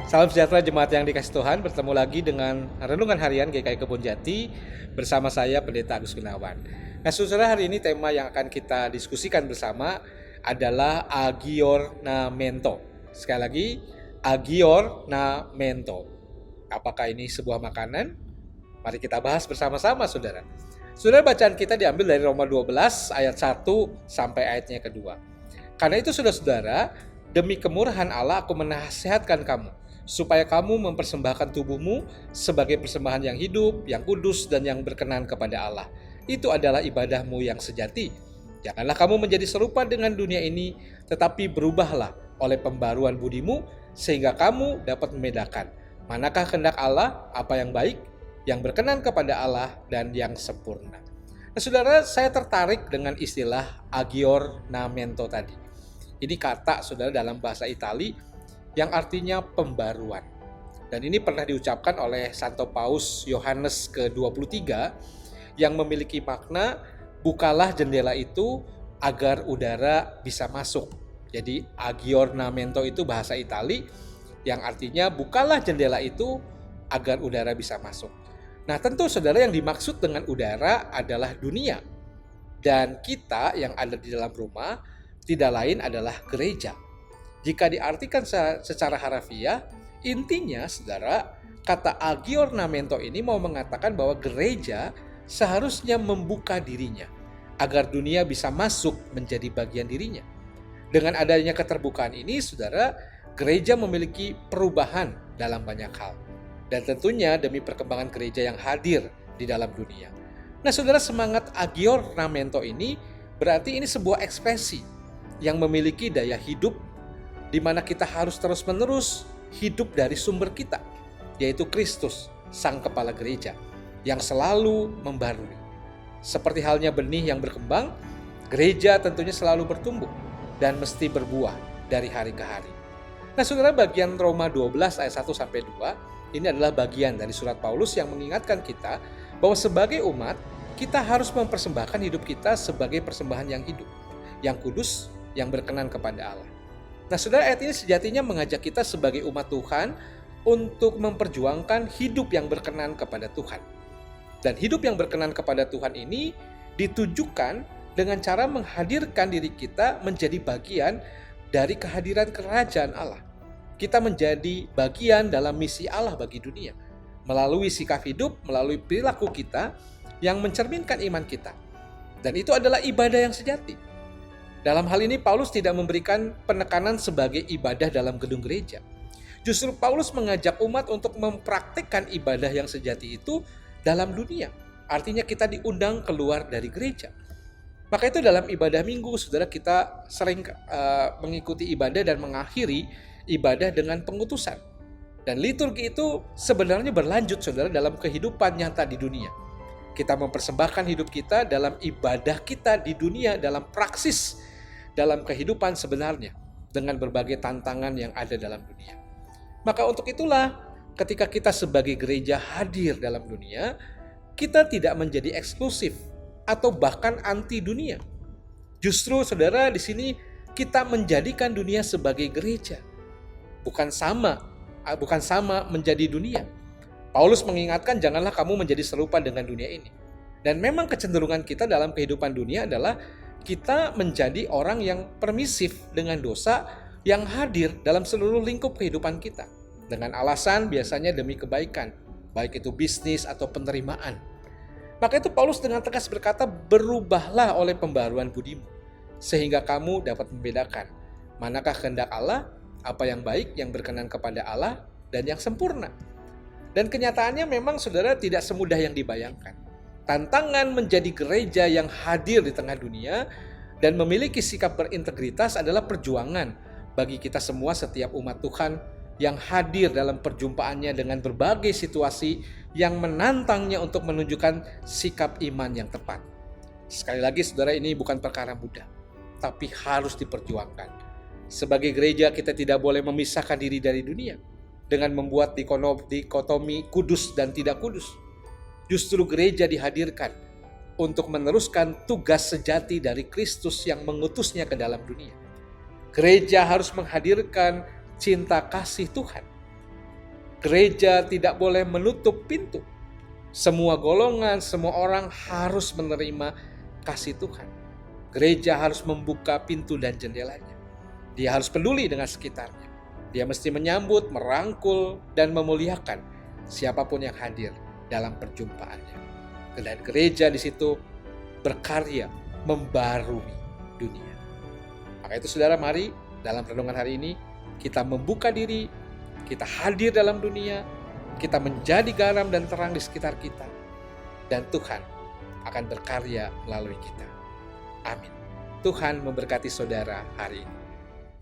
Salam sejahtera jemaat yang dikasih Tuhan. Bertemu lagi dengan Renungan Harian GKI Kebon Jati bersama saya Pendeta Agus Gunawan. Nah saudara, hari ini tema yang akan kita diskusikan bersama adalah aggiornamento. Sekali lagi, aggiornamento. Apakah ini sebuah makanan? Mari kita bahas bersama-sama saudara. Saudara, bacaan kita diambil dari Roma 12 ayat 1 sampai ayatnya kedua. Karena itu saudara-saudara, demi kemurahan Allah aku menasihatkan kamu, supaya kamu mempersembahkan tubuhmu sebagai persembahan yang hidup, yang kudus, dan yang berkenan kepada Allah. Itu adalah ibadahmu yang sejati. Janganlah kamu menjadi serupa dengan dunia ini, tetapi berubahlah oleh pembaruan budimu, sehingga kamu dapat membedakan manakah kehendak Allah, apa yang baik, yang berkenan kepada Allah, dan yang sempurna. Nah, saudara, saya tertarik dengan istilah aggiornamento tadi. Ini kata, saudara, dalam bahasa Itali yang artinya pembaruan. Dan ini pernah diucapkan oleh Santo Paus Yohanes ke-23 yang memiliki makna bukalah jendela itu agar udara bisa masuk. Jadi aggiornamento itu bahasa Itali yang artinya bukalah jendela itu agar udara bisa masuk. Nah, tentu saudara, yang dimaksud dengan udara adalah dunia. Dan kita yang ada di dalam rumah tidak lain adalah gereja. Jika diartikan secara harafiah, intinya saudara, kata aggiornamento ini mau mengatakan bahwa gereja seharusnya membuka dirinya agar dunia bisa masuk menjadi bagian dirinya. Dengan adanya keterbukaan ini, saudara, gereja memiliki perubahan dalam banyak hal. Dan tentunya demi perkembangan gereja yang hadir di dalam dunia. Nah saudara, semangat aggiornamento ini berarti ini sebuah ekspresi yang memiliki daya hidup di mana kita harus terus-menerus hidup dari sumber kita, yaitu Kristus, Sang Kepala Gereja, yang selalu membarui. Seperti halnya benih yang berkembang, gereja tentunya selalu bertumbuh dan mesti berbuah dari hari ke hari. Nah saudara, bagian Roma 12 ayat 1-2 ini adalah bagian dari surat Paulus yang mengingatkan kita bahwa sebagai umat, kita harus mempersembahkan hidup kita sebagai persembahan yang hidup, yang kudus, yang berkenan kepada Allah. Nah saudara, ayat ini sejatinya mengajak kita sebagai umat Tuhan untuk memperjuangkan hidup yang berkenan kepada Tuhan. Dan hidup yang berkenan kepada Tuhan ini ditujukan dengan cara menghadirkan diri kita menjadi bagian dari kehadiran kerajaan Allah. Kita menjadi bagian dalam misi Allah bagi dunia, melalui sikap hidup, melalui perilaku kita yang mencerminkan iman kita. Dan itu adalah ibadah yang sejati. Dalam hal ini Paulus tidak memberikan penekanan sebagai ibadah dalam gedung gereja. Justru Paulus mengajak umat untuk mempraktikkan ibadah yang sejati itu dalam dunia. Artinya kita diundang keluar dari gereja. Maka itu dalam ibadah minggu, saudara, kita sering mengikuti ibadah dan mengakhiri ibadah dengan pengutusan. Dan liturgi itu sebenarnya berlanjut, saudara, dalam kehidupan nyata di dunia. Kita mempersembahkan hidup kita dalam ibadah kita di dunia, dalam praksis, dalam kehidupan sebenarnya, dengan berbagai tantangan yang ada dalam dunia. Maka untuk itulah, ketika kita sebagai gereja hadir dalam dunia, kita tidak menjadi eksklusif atau bahkan anti dunia. Justru saudara, di sini kita menjadikan dunia sebagai gereja, bukan sama menjadi dunia. Paulus mengingatkan janganlah kamu menjadi serupa dengan dunia ini. Dan memang kecenderungan kita dalam kehidupan dunia adalah kita menjadi orang yang permisif dengan dosa yang hadir dalam seluruh lingkup kehidupan kita. Dengan alasan biasanya demi kebaikan, baik itu bisnis atau penerimaan. Maka itu Paulus dengan tegas berkata, berubahlah oleh pembaruan budimu, sehingga kamu dapat membedakan manakah kehendak Allah, apa yang baik, yang berkenan kepada Allah, dan yang sempurna. Dan kenyataannya memang saudara tidak semudah yang dibayangkan. Tantangan menjadi gereja yang hadir di tengah dunia dan memiliki sikap berintegritas adalah perjuangan bagi kita semua, setiap umat Tuhan yang hadir dalam perjumpaannya dengan berbagai situasi yang menantangnya untuk menunjukkan sikap iman yang tepat. Sekali lagi saudara, ini bukan perkara mudah, tapi harus diperjuangkan. Sebagai gereja kita tidak boleh memisahkan diri dari dunia dengan membuat dikotomi kudus dan tidak kudus. Justru gereja dihadirkan untuk meneruskan tugas sejati dari Kristus yang mengutusnya ke dalam dunia. Gereja harus menghadirkan cinta kasih Tuhan Gereja tidak boleh menutup pintu. Semua golongan, semua orang harus menerima kasih Tuhan. Gereja harus membuka pintu dan jendelanya. Dia harus peduli dengan sekitarnya. Dia mesti menyambut, merangkul, dan memuliakan siapapun yang hadir dalam perjumpaannya. Dan gereja di situ berkarya membarui dunia. Maka itu saudara, mari dalam renungan hari ini kita membuka diri, kita hadir dalam dunia, kita menjadi garam dan terang di sekitar kita, dan Tuhan akan berkarya melalui kita. Amin. Tuhan memberkati saudara hari ini.